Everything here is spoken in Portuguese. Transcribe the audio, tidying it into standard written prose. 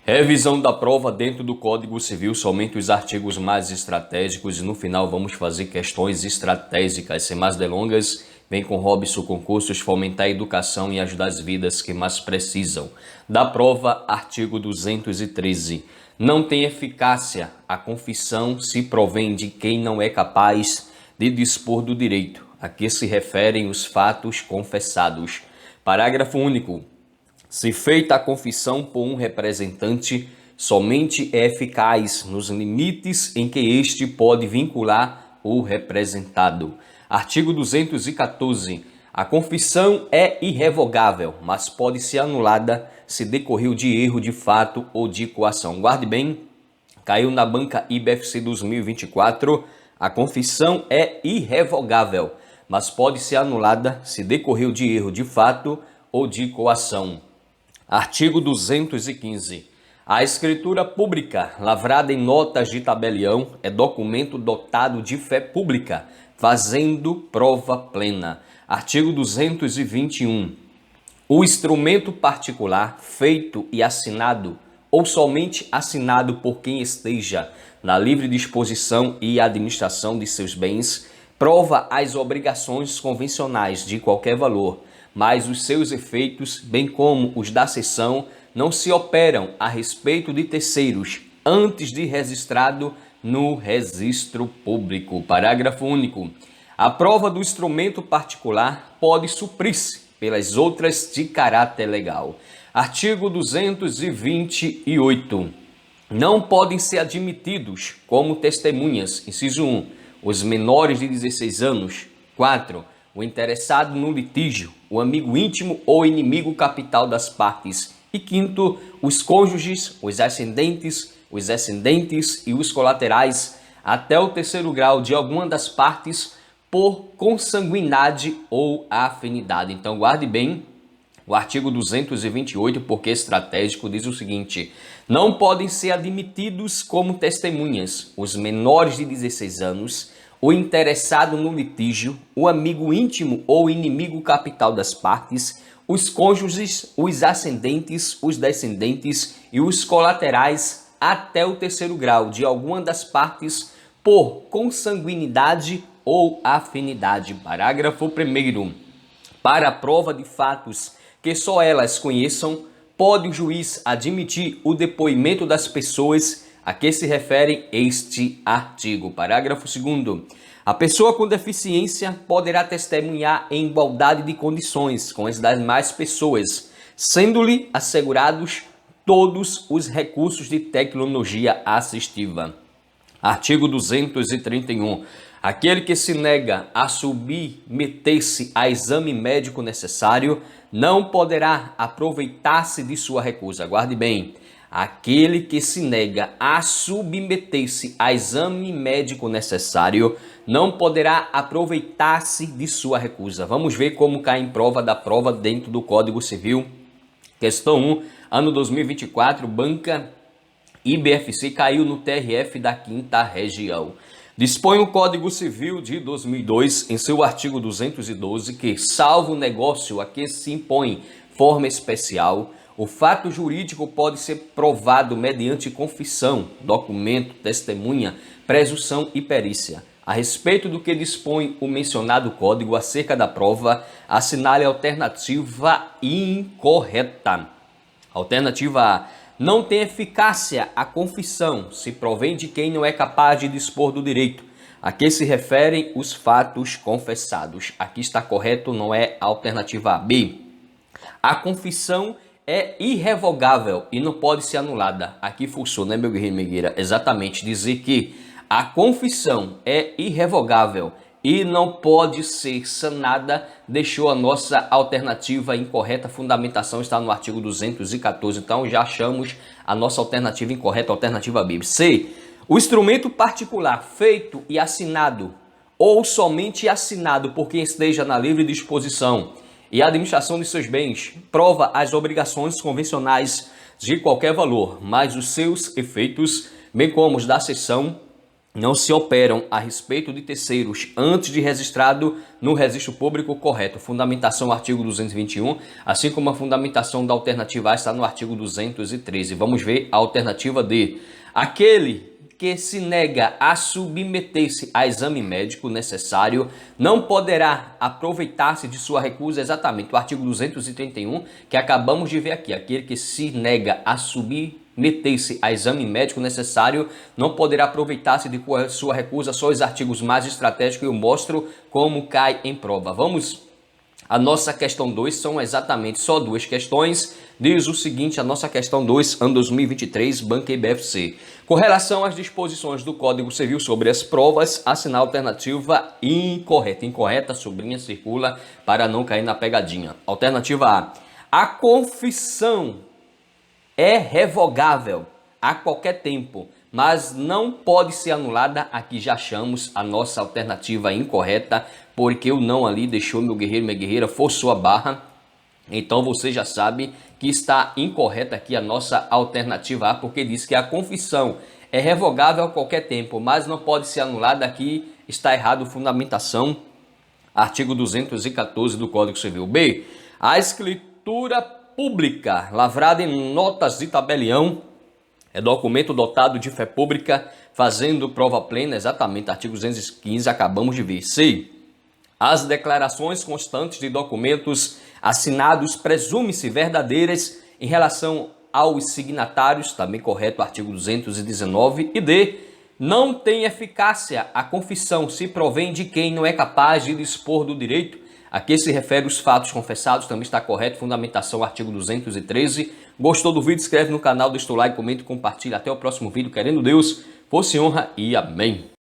Revisão da prova dentro do Código Civil, somente os artigos mais estratégicos, e no final vamos fazer questões estratégicas. Sem mais delongas, vem com Robson Concursos fomentar a educação e ajudar as vidas que mais precisam. Da prova, artigo 213. Não tem eficácia a confissão se provém de quem não é capaz de dispor do direito, a que se referem os fatos confessados. Parágrafo único. Se feita a confissão por um representante, somente é eficaz nos limites em que este pode vincular o representado. Artigo 214. A confissão é irrevogável, mas pode ser anulada se decorreu de erro de fato ou de coação. Guarde bem, caiu na banca IBFC 2024. A confissão é irrevogável, mas pode ser anulada se decorreu de erro de fato ou de coação. Artigo 215. A escritura pública, lavrada em notas de tabelião, é documento dotado de fé pública, fazendo prova plena. Artigo 221. O instrumento particular, feito e assinado, ou somente assinado por quem esteja na livre disposição e administração de seus bens, prova as obrigações convencionais de qualquer valor, mas os seus efeitos, bem como os da cessão, não se operam a respeito de terceiros, antes de registrado no registro público. Parágrafo único. A prova do instrumento particular pode suprir-se pelas outras de caráter legal. Artigo 228. Não podem ser admitidos como testemunhas, inciso 1, os menores de 16 anos. 4. O interessado no litígio, o amigo íntimo ou inimigo capital das partes. E 5º, os cônjuges, os ascendentes e os colaterais, até o 3º grau de alguma das partes, por consanguinidade ou afinidade. Então, guarde bem o artigo 228, porque estratégico, diz o seguinte: não podem ser admitidos como testemunhas os menores de 16 anos, o interessado no litígio, o amigo íntimo ou inimigo capital das partes, os cônjuges, os ascendentes, os descendentes e os colaterais até o 3º grau de alguma das partes por consanguinidade ou afinidade. Parágrafo 1º. Para a prova de fatos que só elas conheçam, pode o juiz admitir o depoimento das pessoas a que se refere este artigo. Parágrafo 2º. A pessoa com deficiência poderá testemunhar em igualdade de condições com as demais pessoas, sendo-lhe assegurados todos os recursos de tecnologia assistiva. Artigo 231. Aquele que se nega a submeter-se a exame médico necessário não poderá aproveitar-se de sua recusa. Guarde bem. Aquele que se nega a submeter-se a exame médico necessário não poderá aproveitar-se de sua recusa. Vamos ver como cai em prova da prova dentro do Código Civil. Questão 1, ano 2024, banca IBFC, caiu no TRF da 5ª Região. Dispõe o Código Civil de 2002, em seu artigo 212, que, salvo negócio a que se impõe forma especial, o fato jurídico pode ser provado mediante confissão, documento, testemunha, presunção e perícia. A respeito do que dispõe o mencionado código acerca da prova, assinale a alternativa incorreta. Alternativa A. Não tem eficácia a confissão se provém de quem não é capaz de dispor do direito, a que se referem os fatos confessados. Aqui está correto, não é a alternativa B. A confissão é irrevogável e não pode ser anulada. Aqui forçou, né, meu guerreiro Migueira? Exatamente, dizer que a confissão é irrevogável e não pode ser sanada, deixou a nossa alternativa incorreta. A fundamentação está no artigo 214, então já achamos a nossa alternativa incorreta, a alternativa B. C. O instrumento particular feito e assinado ou somente assinado por quem esteja na livre disposição e a administração de seus bens prova as obrigações convencionais de qualquer valor, mas os seus efeitos, bem como os da cessão, não se operam a respeito de terceiros antes de registrado no registro público correto. Fundamentação, artigo 221, assim como a fundamentação da alternativa A está no artigo 213. Vamos ver a alternativa D. Aquele que se nega a submeter-se a exame médico necessário não poderá aproveitar-se de sua recusa, exatamente o artigo 231 que acabamos de ver aqui. Aquele que se nega a submeter-se a exame médico necessário não poderá aproveitar-se de sua recusa. Só os artigos mais estratégicos eu mostro como cai em prova. Vamos a nossa questão 2, são exatamente só duas questões. Diz o seguinte, a nossa questão 2, ano 2023, Banca IBFC. Com relação às disposições do Código Civil sobre as provas, assinar a alternativa incorreta. Incorreta, sobrinha, circula para não cair na pegadinha. Alternativa A. A confissão é revogável a qualquer tempo, mas não pode ser anulada. Aqui já achamos a nossa alternativa incorreta, porque o não ali deixou meu guerreiro, minha guerreira, forçou a barra. Então você já sabe que está incorreta aqui a nossa alternativa A, porque diz que a confissão é revogável a qualquer tempo, mas não pode ser anulada. Aqui está errado, fundamentação, artigo 214 do Código Civil. B. A escritura pública, lavrada em notas de tabelião, é documento dotado de fé pública, fazendo prova plena, exatamente, artigo 215, acabamos de ver. C. As declarações constantes de documentos assinados presume-se verdadeiras em relação aos signatários, também correto, artigo 219. E D. Não tem eficácia a confissão se provém de quem não é capaz de dispor do direito. Aqui se refere aos fatos confessados, também está correto, fundamentação, artigo 213. Gostou do vídeo? Inscreve no canal, deixa o like, comenta e compartilha. Até o próximo vídeo, querendo Deus, fosse honra e amém.